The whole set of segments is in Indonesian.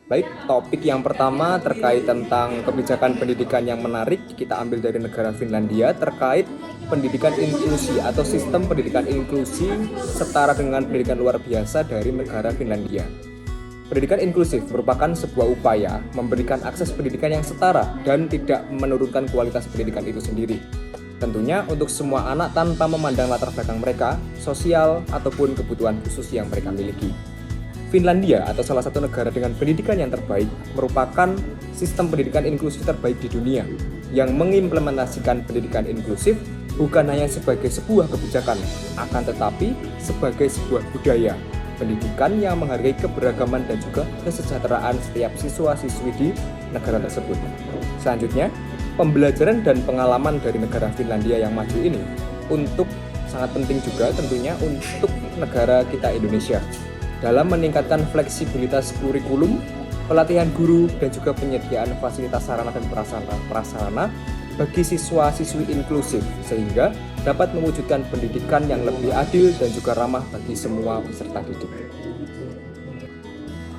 Baik, topik yang pertama terkait tentang kebijakan pendidikan yang menarik, kita ambil dari negara Finlandia terkait pendidikan inklusi atau sistem pendidikan inklusi setara dengan pendidikan luar biasa dari negara Finlandia. Pendidikan inklusif merupakan sebuah upaya memberikan akses pendidikan yang setara dan tidak menurunkan kualitas pendidikan itu sendiri. Tentunya untuk semua anak tanpa memandang latar belakang mereka, sosial, ataupun kebutuhan khusus yang mereka miliki. Finlandia atau salah satu negara dengan pendidikan yang terbaik merupakan sistem pendidikan inklusif terbaik di dunia yang mengimplementasikan pendidikan inklusif bukan hanya sebagai sebuah kebijakan, akan tetapi sebagai sebuah budaya pendidikan yang menghargai keberagaman dan juga kesejahteraan setiap siswa-siswi di negara tersebut. Selanjutnya, pembelajaran dan pengalaman dari negara Finlandia yang maju ini untuk sangat penting juga tentunya untuk negara kita Indonesia dalam meningkatkan fleksibilitas kurikulum, pelatihan guru, dan juga penyediaan fasilitas sarana dan prasarana bagi siswa-siswi inklusif sehingga dapat mewujudkan pendidikan yang lebih adil dan juga ramah bagi semua peserta didik.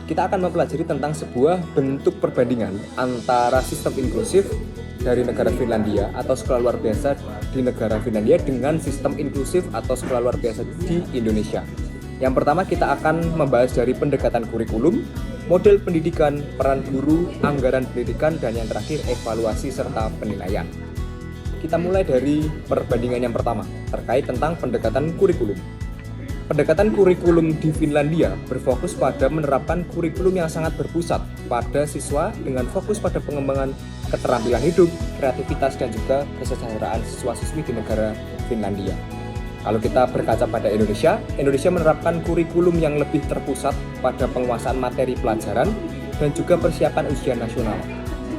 Kita akan mempelajari tentang sebuah bentuk perbandingan antara sistem inklusif dari negara Finlandia atau sekolah luar biasa di negara Finlandia dengan sistem inklusif atau sekolah luar biasa di Indonesia. Yang pertama kita akan membahas dari pendekatan kurikulum, model pendidikan, peran guru, anggaran pendidikan, dan yang terakhir evaluasi serta penilaian. Kita mulai dari perbandingan yang pertama, terkait tentang pendekatan kurikulum. Pendekatan kurikulum di Finlandia berfokus pada menerapkan kurikulum yang sangat berpusat pada siswa dengan fokus pada pengembangan keterampilan hidup, kreativitas, dan juga kesejahteraan siswa-siswi di negara Finlandia. Kalau kita berkaca pada Indonesia menerapkan kurikulum yang lebih terpusat pada penguasaan materi pelajaran dan juga persiapan ujian nasional.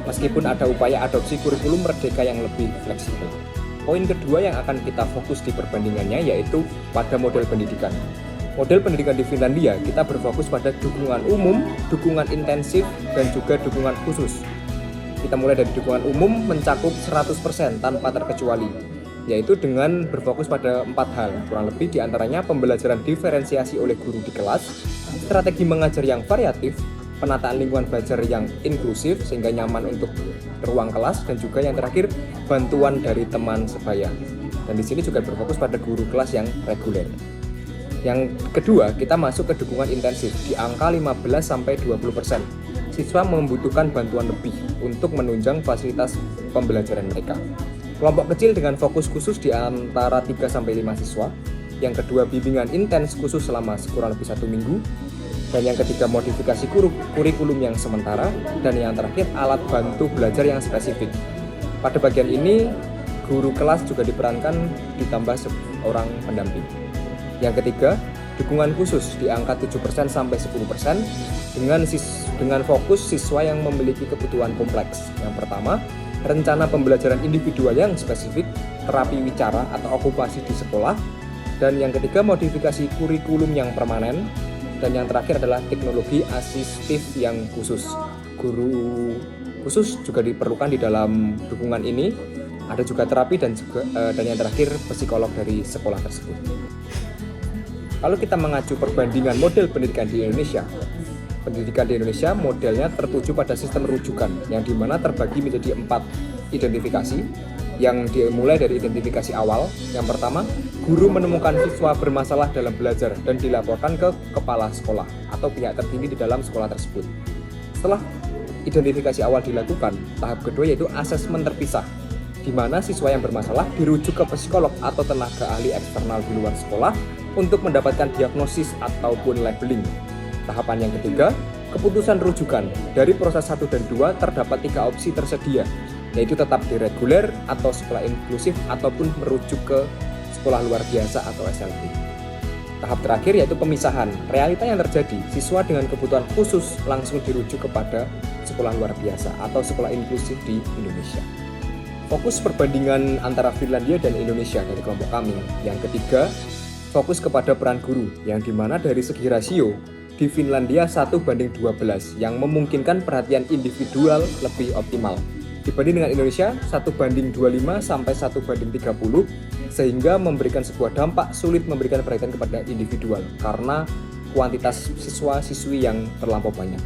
Meskipun ada upaya adopsi kurikulum merdeka yang lebih fleksibel. Poin kedua yang akan kita fokus di perbandingannya yaitu pada model pendidikan. Model pendidikan di Finlandia kita berfokus pada dukungan umum, dukungan intensif, dan juga dukungan khusus. Kita mulai dari dukungan umum mencakup 100% tanpa terkecuali, yaitu dengan berfokus pada 4 hal, kurang lebih diantaranya pembelajaran diferensiasi oleh guru di kelas, strategi mengajar yang variatif, penataan lingkungan belajar yang inklusif sehingga nyaman untuk ruang kelas, dan juga yang terakhir bantuan dari teman sebaya. Dan di sini juga berfokus pada guru kelas yang reguler. Yang kedua, kita masuk ke dukungan intensif di angka 15-20%. Siswa membutuhkan bantuan lebih untuk menunjang fasilitas pembelajaran mereka. Kelompok kecil dengan fokus khusus di antara 3-5 siswa. Yang kedua, bimbingan intens khusus selama kurang lebih 1 minggu. Dan yang ketiga, modifikasi kurikulum yang sementara. Dan yang terakhir, alat bantu belajar yang spesifik. Pada bagian ini, guru kelas juga diperankan ditambah seorang pendamping. Yang ketiga, dukungan khusus di angka 7%-10% dengan fokus siswa yang memiliki kebutuhan kompleks. Yang pertama, rencana pembelajaran individual yang spesifik, terapi wicara atau okupasi di sekolah, dan yang ketiga modifikasi kurikulum yang permanen, dan yang terakhir adalah teknologi asistif yang khusus. Guru khusus juga diperlukan di dalam dukungan ini, ada juga terapi dan yang terakhir psikolog dari sekolah tersebut. Kalau kita mengacu perbandingan model pendidikan di Indonesia, pendidikan di Indonesia modelnya tertuju pada sistem rujukan yang dimana terbagi menjadi 4 identifikasi yang dimulai dari identifikasi awal. Yang pertama, guru menemukan siswa bermasalah dalam belajar dan dilaporkan ke kepala sekolah atau pihak tertinggi di dalam sekolah tersebut. Setelah identifikasi awal dilakukan, tahap kedua yaitu asesmen terpisah, di mana siswa yang bermasalah dirujuk ke psikolog atau tenaga ahli eksternal di luar sekolah untuk mendapatkan diagnosis ataupun labeling. Tahapan yang ketiga, keputusan rujukan. Dari proses 1 dan 2 terdapat 3 opsi tersedia, yaitu tetap di reguler atau sekolah inklusif ataupun merujuk ke sekolah luar biasa atau SLB. Tahap terakhir yaitu pemisahan. Realita yang terjadi, siswa dengan kebutuhan khusus langsung dirujuk kepada sekolah luar biasa atau sekolah inklusif di Indonesia. Fokus perbandingan antara Finlandia dan Indonesia dari kelompok kami. Yang ketiga, fokus kepada peran guru, yang dimana dari segi rasio, di Finlandia 1:12 yang memungkinkan perhatian individual lebih optimal. Dibanding dengan Indonesia 1:25 sampai 1:30 sehingga memberikan sebuah dampak sulit memberikan perhatian kepada individual karena kuantitas siswa-siswi yang terlampau banyak.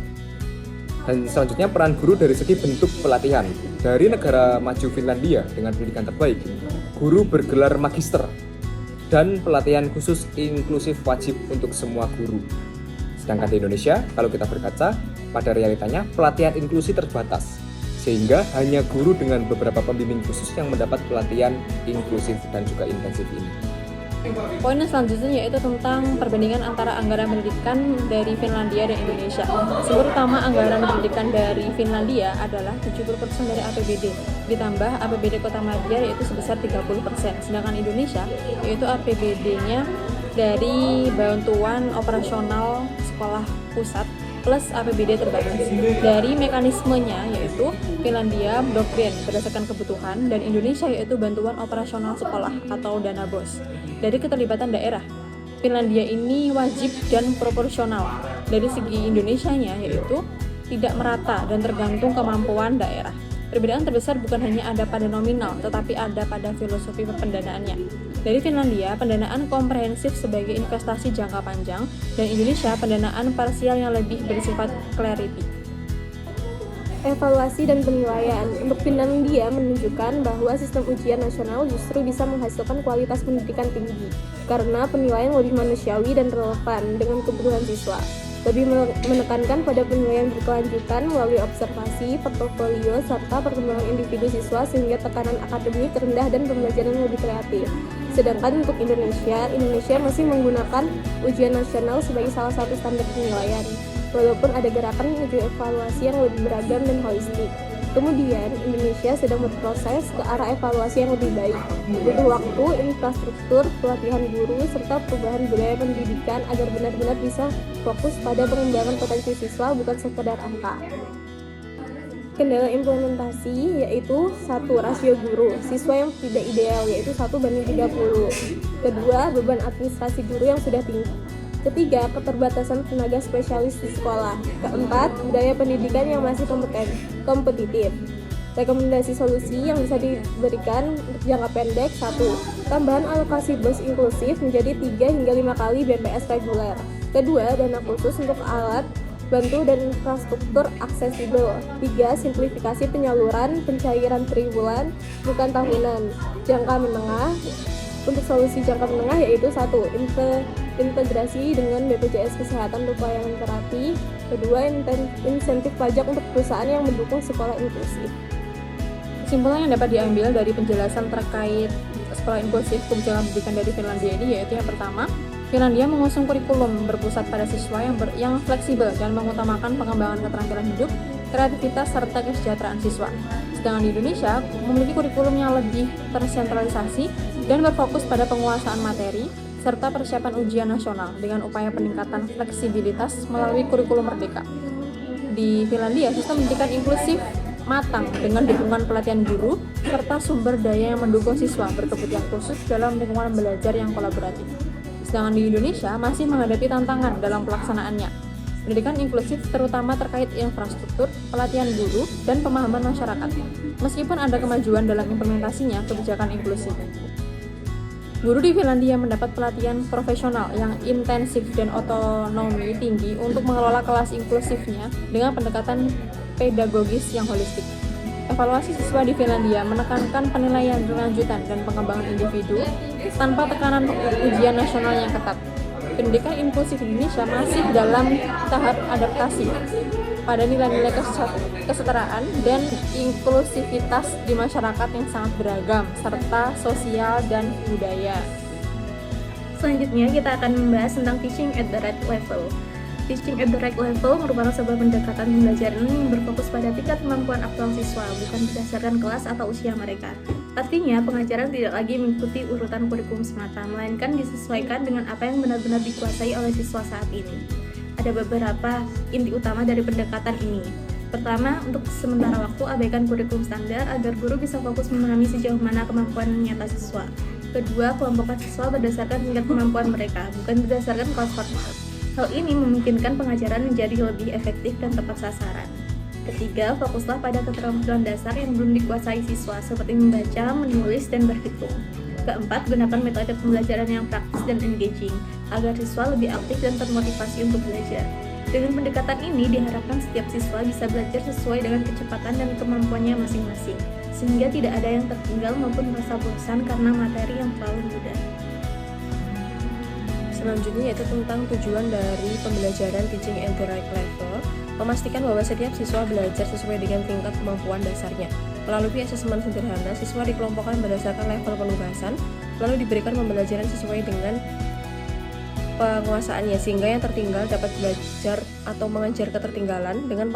Dan selanjutnya peran guru dari segi bentuk pelatihan. Dari negara maju Finlandia dengan pendidikan terbaik, guru bergelar magister dan pelatihan khusus inklusif wajib untuk semua guru. Sedangkan di Indonesia, kalau kita berkaca, pada realitanya pelatihan inklusi terbatas, sehingga hanya guru dengan beberapa pembimbing khusus yang mendapat pelatihan inklusif dan juga intensif ini. Poin selanjutnya yaitu tentang perbandingan antara anggaran pendidikan dari Finlandia dan Indonesia. Sumber utama anggaran pendidikan dari Finlandia adalah 70% dari APBD, ditambah APBD Kota Madya yaitu sebesar 30%. Sedangkan Indonesia yaitu APBD-nya dari bantuan operasional sekolah pusat plus APBD terbatas. Dari mekanismenya yaitu Finlandia broadband berdasarkan kebutuhan dan Indonesia yaitu bantuan operasional sekolah atau dana BOS. Dari keterlibatan daerah, Finlandia ini wajib dan proporsional. Dari segi Indonesianya yaitu tidak merata dan tergantung kemampuan daerah. Perbedaan terbesar bukan hanya ada pada nominal, tetapi ada pada filosofi pendanaannya. Dari Finlandia, pendanaan komprehensif sebagai investasi jangka panjang, dan Indonesia pendanaan parsial yang lebih bersifat clarity. Evaluasi dan penilaian. Untuk Finlandia menunjukkan bahwa sistem ujian nasional justru bisa menghasilkan kualitas pendidikan tinggi, karena penilaian lebih manusiawi dan relevan dengan kebutuhan siswa. Lebih menekankan pada penilaian berkelanjutan melalui observasi, portofolio, serta perkembangan individu siswa sehingga tekanan akademik rendah dan pembelajaran lebih kreatif. Sedangkan untuk Indonesia masih menggunakan ujian nasional sebagai salah satu standar penilaian, walaupun ada gerakan menuju evaluasi yang lebih beragam dan holistik. Kemudian, Indonesia sedang berproses ke arah evaluasi yang lebih baik. Butuh waktu, infrastruktur, pelatihan guru, serta perubahan budaya pendidikan agar benar-benar bisa fokus pada pengembangan potensi siswa, bukan sekedar angka. Kendala implementasi yaitu 1. Rasio guru, siswa yang tidak ideal yaitu 1:30. Kedua, beban administrasi guru yang sudah tinggi. Ketiga, keterbatasan tenaga spesialis di sekolah. Keempat, budaya pendidikan yang masih kompetitif. Rekomendasi solusi yang bisa diberikan untuk jangka pendek: 1. Tambahan alokasi BOS inklusif menjadi 3 hingga 5 kali BPS reguler. Kedua, dana khusus untuk alat bantu dan infrastruktur aksesibel. 3. Simplifikasi penyaluran pencairan triwulan bukan tahunan. Jangka menengah. Untuk solusi jangka menengah yaitu 1. Integrasi dengan BPJS Kesehatan untuk pelayanan terapi. Kedua, insentif pajak untuk perusahaan yang mendukung sekolah inklusif. Kesimpulan yang dapat diambil dari penjelasan terkait sekolah inklusif kebijakan pendidikan dari Finlandia ini yaitu yang pertama, Finlandia mengusung kurikulum berpusat pada siswa yang fleksibel dan mengutamakan pengembangan keterampilan hidup, kreativitas, serta kesejahteraan siswa. Sedangkan di Indonesia memiliki kurikulum yang lebih tersentralisasi dan berfokus pada penguasaan materi serta persiapan ujian nasional dengan upaya peningkatan fleksibilitas melalui kurikulum merdeka. Di Finlandia, sistem pendidikan inklusif matang dengan dukungan pelatihan guru serta sumber daya yang mendukung siswa berkebutuhan khusus dalam lingkungan belajar yang kolaboratif. Sedangkan di Indonesia masih menghadapi tantangan dalam pelaksanaannya. Pendidikan inklusif terutama terkait infrastruktur, pelatihan guru, dan pemahaman masyarakat. Meskipun ada kemajuan dalam implementasinya kebijakan inklusif. Guru di Finlandia mendapat pelatihan profesional yang intensif dan otonomi tinggi untuk mengelola kelas inklusifnya dengan pendekatan pedagogis yang holistik. Evaluasi siswa di Finlandia menekankan penilaian berlanjutan dan pengembangan individu tanpa tekanan ujian nasional yang ketat. Pendidikan inklusif Indonesia masih dalam tahap adaptasi pada nilai-nilai kesetaraan dan inklusivitas di masyarakat yang sangat beragam, serta sosial dan budaya. Selanjutnya kita akan membahas tentang teaching at the right level. Teaching at the right level merupakan sebuah pendekatan pembelajaran yang berfokus pada tingkat kemampuan aktual siswa, bukan berdasarkan kelas atau usia mereka. Artinya, pengajaran tidak lagi mengikuti urutan kurikulum semata, melainkan disesuaikan dengan apa yang benar-benar dikuasai oleh siswa saat ini. Ada beberapa inti utama dari pendekatan ini. Pertama, untuk sementara waktu abaikan kurikulum standar agar guru bisa fokus memahami sejauh mana kemampuan nyata siswa. Kedua, kelompokkan siswa berdasarkan tingkat kemampuan mereka, bukan berdasarkan kelas formal. Hal ini memungkinkan pengajaran menjadi lebih efektif dan tepat sasaran. Ketiga, fokuslah pada keterampilan dasar yang belum dikuasai siswa, seperti membaca, menulis, dan berhitung. Keempat, gunakan metode pembelajaran yang praktis dan engaging, agar siswa lebih aktif dan termotivasi untuk belajar. Dengan pendekatan ini diharapkan setiap siswa bisa belajar sesuai dengan kecepatan dan kemampuannya masing-masing, sehingga tidak ada yang tertinggal maupun merasa bosan karena materi yang terlalu mudah. Selanjutnya yaitu tentang tujuan dari pembelajaran teaching at the right level, memastikan bahwa setiap siswa belajar sesuai dengan tingkat kemampuan dasarnya. Melalui asesmen sederhana, siswa dikelompokkan berdasarkan level penugasan, lalu diberikan pembelajaran sesuai dengan penguasaannya, sehingga yang tertinggal dapat belajar atau mengejar ketertinggalan. Dengan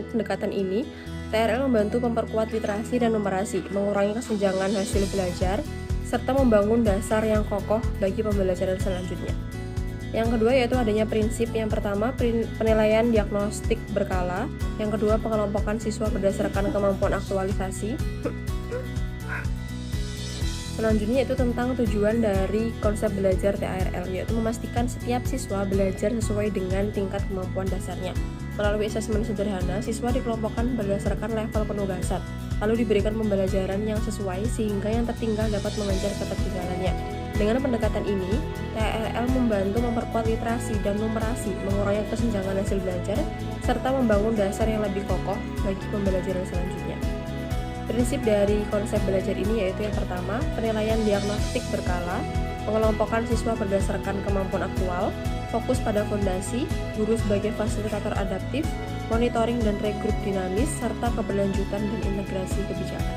pendekatan ini, TRL membantu memperkuat literasi dan numerasi, mengurangi kesenjangan hasil belajar, serta membangun dasar yang kokoh bagi pembelajaran selanjutnya. Yang kedua yaitu adanya prinsip. Yang pertama, penilaian diagnostik berkala. Yang kedua, pengelompokan siswa berdasarkan kemampuan aktualisasi. Selanjutnya yaitu tentang tujuan dari konsep belajar TARL, yaitu memastikan setiap siswa belajar sesuai dengan tingkat kemampuan dasarnya. Melalui asesmen sederhana, siswa dikelompokkan berdasarkan level penugasan, lalu diberikan pembelajaran yang sesuai sehingga yang tertinggal dapat mengejar ketertinggalannya. Dengan pendekatan ini, TARL membantu memperkuat literasi dan numerasi, mengurangi kesenjangan hasil belajar, serta membangun dasar yang lebih kokoh bagi pembelajaran selanjutnya. Prinsip dari konsep belajar ini yaitu yang pertama, penilaian diagnostik berkala, pengelompokan siswa berdasarkan kemampuan aktual, fokus pada fondasi, guru sebagai fasilitator adaptif, monitoring dan rekrut dinamis, serta keberlanjutan dan integrasi kebijakan.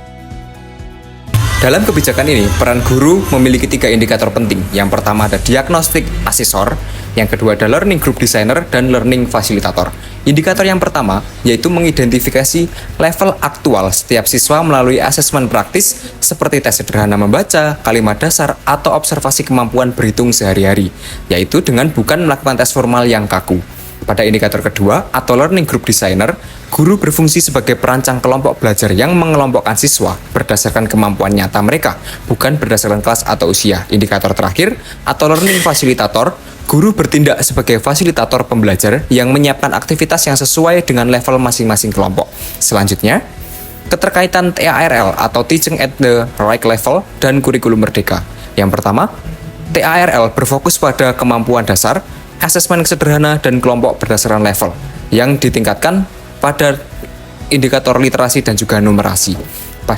Dalam kebijakan ini, peran guru memiliki 3 indikator penting. Yang pertama ada diagnostik asesor, yang kedua ada learning group designer, dan learning facilitator. Indikator yang pertama yaitu mengidentifikasi level aktual setiap siswa melalui asesmen praktis seperti tes sederhana membaca, kalimat dasar, atau observasi kemampuan berhitung sehari-hari, yaitu dengan bukan melakukan tes formal yang kaku. Pada indikator kedua, atau learning group designer, guru berfungsi sebagai perancang kelompok belajar yang mengelompokkan siswa berdasarkan kemampuan nyata mereka, bukan berdasarkan kelas atau usia. Indikator terakhir, atau learning facilitator, guru bertindak sebagai fasilitator pembelajar yang menyiapkan aktivitas yang sesuai dengan level masing-masing kelompok. Selanjutnya, keterkaitan TARL atau Teaching at the Right Level dan kurikulum merdeka. Yang pertama, TARL berfokus pada kemampuan dasar, asesmen sederhana, dan kelompok berdasarkan level yang ditingkatkan pada indikator literasi dan juga numerasi.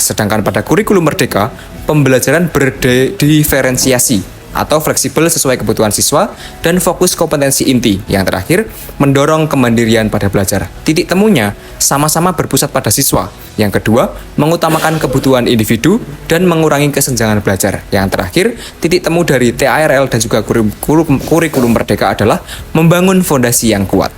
Sedangkan pada kurikulum merdeka, pembelajaran berdiferensiasi atau fleksibel sesuai kebutuhan siswa dan fokus kompetensi inti. Yang terakhir, mendorong kemandirian pada belajar. Titik temunya sama-sama berpusat pada siswa. Yang kedua, mengutamakan kebutuhan individu dan mengurangi kesenjangan belajar. Yang terakhir, titik temu dari TARL dan juga kurikulum merdeka adalah membangun fondasi yang kuat.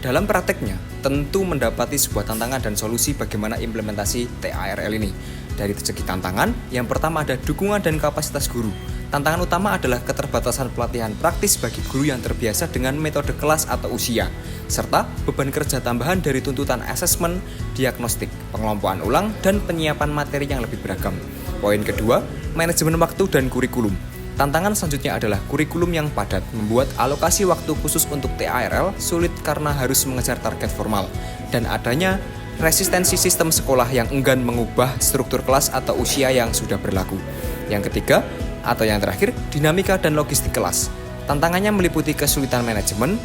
Dalam prakteknya, tentu mendapati sebuah tantangan dan solusi bagaimana implementasi TARL ini. Dari segi tantangan, yang pertama ada dukungan dan kapasitas guru. Tantangan utama adalah keterbatasan pelatihan praktis bagi guru yang terbiasa dengan metode kelas atau usia, serta beban kerja tambahan dari tuntutan asesmen, diagnostik, pengelompokan ulang, dan penyiapan materi yang lebih beragam. Poin kedua, manajemen waktu dan kurikulum. Tantangan selanjutnya adalah kurikulum yang padat, membuat alokasi waktu khusus untuk TARL sulit karena harus mengejar target formal, dan adanya resistensi sistem sekolah yang enggan mengubah struktur kelas atau usia yang sudah berlaku. Yang ketiga, atau yang terakhir, dinamika dan logistik kelas. Tantangannya meliputi kesulitan manajemen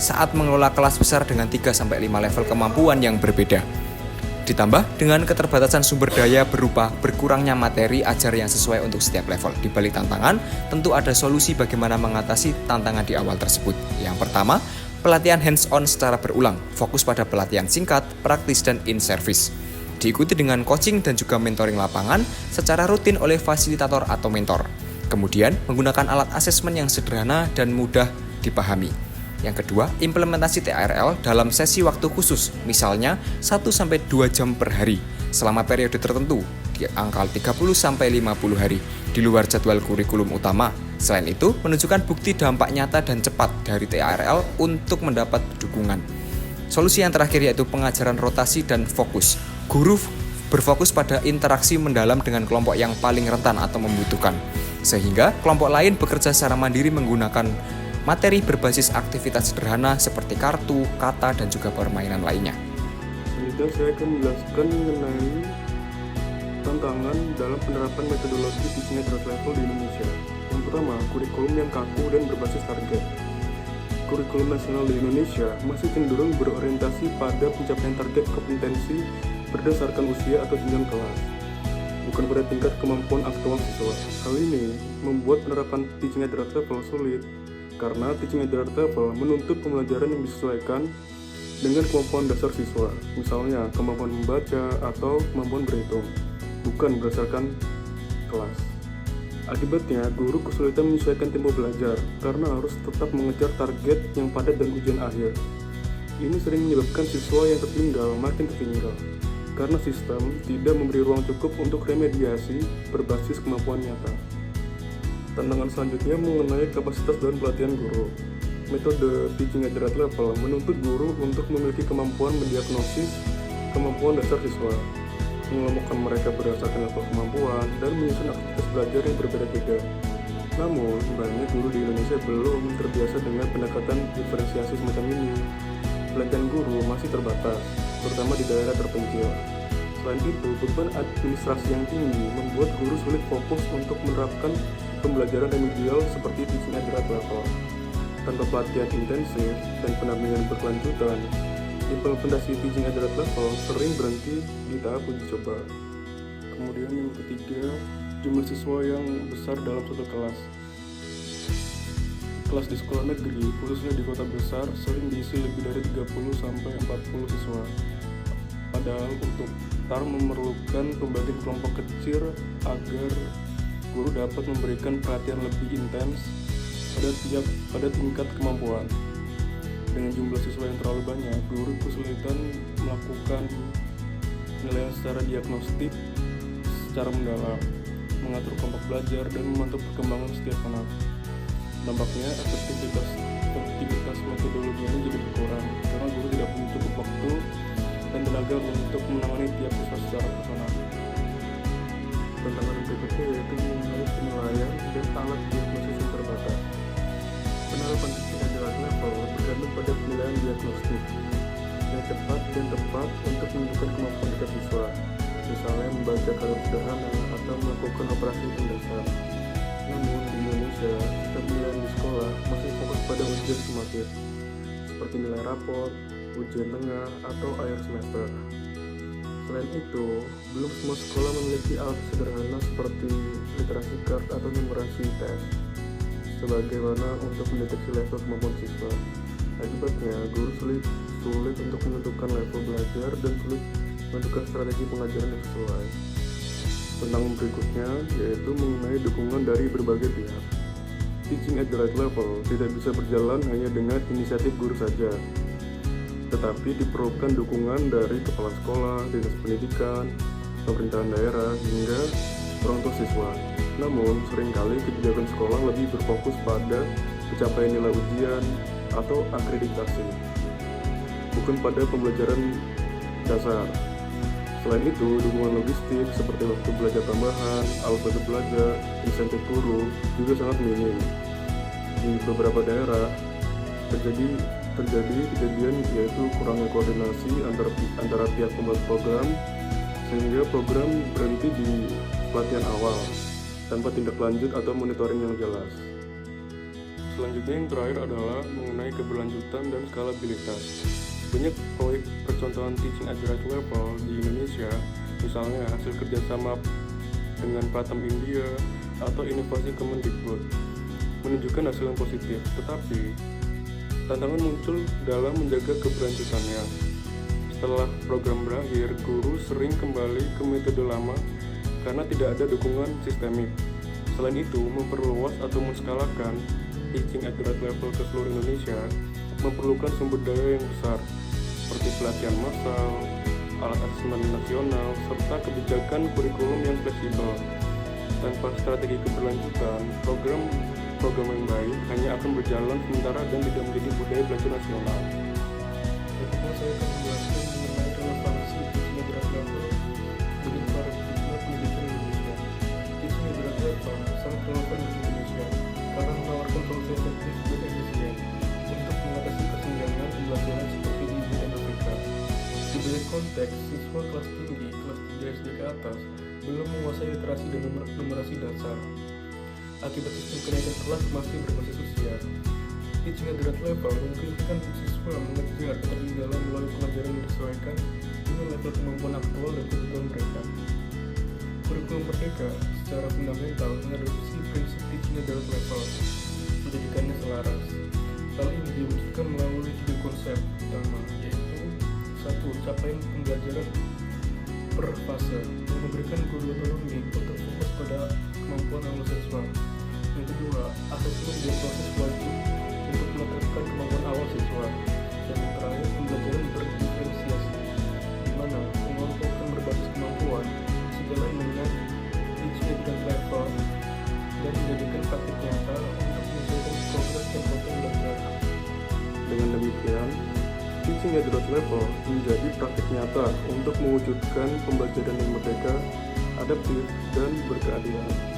saat mengelola kelas besar dengan 3-5 level kemampuan yang berbeda. Ditambah dengan keterbatasan sumber daya berupa berkurangnya materi ajar yang sesuai untuk setiap level. Di balik tantangan, tentu ada solusi bagaimana mengatasi tantangan di awal tersebut. Yang pertama, pelatihan hands-on secara berulang, fokus pada pelatihan singkat, praktis, dan in-service. Diikuti dengan coaching dan juga mentoring lapangan secara rutin oleh fasilitator atau mentor. Kemudian, menggunakan alat asesmen yang sederhana dan mudah dipahami. Yang kedua, implementasi TARL dalam sesi waktu khusus, misalnya 1-2 jam per hari, selama periode tertentu, di angka 30-50 hari, di luar jadwal kurikulum utama. Selain itu, menunjukkan bukti dampak nyata dan cepat dari TARL untuk mendapat dukungan. Solusi yang terakhir yaitu pengajaran rotasi dan fokus. Guru berfokus pada interaksi mendalam dengan kelompok yang paling rentan atau membutuhkan, sehingga kelompok lain bekerja secara mandiri menggunakan materi berbasis aktivitas sederhana seperti kartu, kata, dan juga permainan lainnya. Selanjutnya saya akan menjelaskan mengenai tantangan dalam penerapan metodologi teaching at right level di Indonesia. Yang pertama, kurikulum yang kaku dan berbasis target. kurikulum nasional di Indonesia masih cenderung berorientasi pada pencapaian target kompetensi berdasarkan usia atau jenjang kelas, bukan pada tingkat kemampuan aktual siswa. Hal ini membuat penerapan teaching at the right level sulit, karena teaching at the right level menuntut pembelajaran yang disesuaikan dengan kemampuan dasar siswa, misalnya kemampuan membaca atau kemampuan berhitung, bukan berdasarkan kelas. Akibatnya, guru kesulitan menyesuaikan tempo belajar karena harus tetap mengejar target yang padat dan ujian akhir. Ini sering menyebabkan siswa yang tertinggal makin tertinggal, karena sistem tidak memberi ruang cukup untuk remediasi berbasis kemampuan nyata. Tantangan selanjutnya mengenai kapasitas dan pelatihan guru. Metode teaching at the right level menuntut guru untuk memiliki kemampuan mendiagnosis kemampuan dasar siswa, mengelompokkan mereka berdasarkan level kemampuan, dan menyusun aktivitas belajar yang berbeda-beda. Namun, banyak guru di Indonesia belum terbiasa dengan pendekatan diferensiasi semacam ini. Pelatihan guru masih terbatas, terutama di daerah terpencil. Selain itu, beban administrasi yang tinggi membuat guru sulit fokus untuk menerapkan pembelajaran remedial seperti teaching at the right level. Tanpa pelatihan intensif dan pendampingan berkelanjutan, implementasi teaching at the right level sering berhenti di tahap uji coba. Kemudian yang ketiga, jumlah siswa yang besar dalam satu kelas. Kelas di sekolah negeri, khususnya di kota besar, sering diisi lebih dari 30-40 siswa. Padahal untuk TAR memerlukan pembagian kelompok kecil agar guru dapat memberikan perhatian lebih intens pada tingkat kemampuan. Dengan jumlah siswa yang terlalu banyak, guru kesulitan melakukan penilaian secara diagnostik secara mendalam, mengatur kelompok belajar, dan memantau perkembangan setiap anak. Dampaknya, efektivitas metodologi ini jadi berkurang, karena guru tidak punya cukup waktu dan tenaga untuk menangani tiap siswa secara personal. Tantangan berikutnya yaitu mengenai penilaian dan alat diagnosis yang terbatas. Penerapan teaching at the right level bergantung pada penilaian diagnostik yang cepat dan tepat untuk menentukan kemampuan dekat siswa, misalnya membaca kalimat sederhana atau melakukan operasi pendasar. Namun di Indonesia, sistem penilaian di sekolah masih fokus pada ujian summatif, seperti nilai raport, ujian tengah, atau akhir semester. Selain itu, belum semua sekolah memiliki alat sederhana seperti literasi card atau numerasi tes, sebagaimana untuk mendeteksi level kemampuan siswa. Akibatnya, guru sulit untuk menentukan level belajar dan sulit menentukan strategi pengajaran yang sesuai. Tantangan berikutnya yaitu mengenai dukungan dari berbagai pihak. Teaching at the right level tidak bisa berjalan hanya dengan inisiatif guru saja, tetapi diperlukan dukungan dari kepala sekolah, dinas pendidikan, pemerintahan daerah, hingga orang tua siswa. Namun, seringkali kebijakan sekolah lebih berfokus pada pencapaian nilai ujian atau akreditasi, bukan pada pembelajaran dasar. Selain itu, dukungan logistik seperti waktu belajar tambahan, alat bantu belajar, insentif guru juga sangat minim. Di beberapa daerah terjadi kejadian yaitu kurangnya koordinasi antara pihak pembuat program, sehingga program berhenti di pelatihan awal tanpa tindak lanjut atau monitoring yang jelas. Selanjutnya yang terakhir adalah mengenai keberlanjutan dan skalabilitas. Banyak proyek percontohan teaching at the right level di Indonesia, misalnya hasil kerjasama dengan Pratam India atau inovasi Kemendikbud, menunjukkan hasil yang positif, tetapi tantangan muncul dalam menjaga keberlanjutannya. Setelah program berakhir, guru sering kembali ke metode lama karena tidak ada dukungan sistemik. Selain itu, memperluas atau menskalakan teaching at the right level ke seluruh Indonesia memerlukan sumber daya yang besar, seperti pelatihan massal, alat asesmen nasional, serta kebijakan kurikulum yang fleksibel. Tanpa strategi keberlanjutan, program yang baik hanya akan berjalan sementara dan tidak menjadi budaya belajar nasional. Ketika saya akan menjelaskan mengenai relevansi teaching at the right level dengan paradigma pendidikan Indonesia. Teaching at the right level sangat relevan di Indonesia karena menawarkan solusi efektif dan efisien untuk mengatasi kesenjangan pembelajaran seperti di Indo dan Afrika. Di berbagai konteks, siswa kelas tinggi, kelas 3 SD ke atas, belum menguasai literasi dan numerasi dasar. Akibat sistem kenaikan kelas masih berbasis usia, Teaching at the right level memungkinkan siswa mengejar ketertinggalan melalui pelajaran yang disesuaikan dengan level kemampuan aktual dan kebutuhan mereka. Kurikulum Merdeka secara fundamental mengadopsi prinsip teaching at the right level, menjadikannya selaras. Hal ini diwujudkan melalui 3 konsep utama, yaitu 1. Capaian pembelajaran per fase yang memberikan guru otonomi untuk fokus pada kemampuan anggota siswa. Yang kedua, asesmen dan proses wajib untuk menetapkan kemampuan awal siswa. Dan yang terakhir, pembelajaran berdiferensiasi, di mana mengelompokkan berbasis kemampuan sejalan dengan teaching at the right level dan menjadikan praktik nyata untuk menyesuaikan progres dan program belajar. Dengan demikian, teaching at the right level menjadi praktik nyata untuk mewujudkan pembelajaran yang merdeka, adaptif, dan berkeadilan.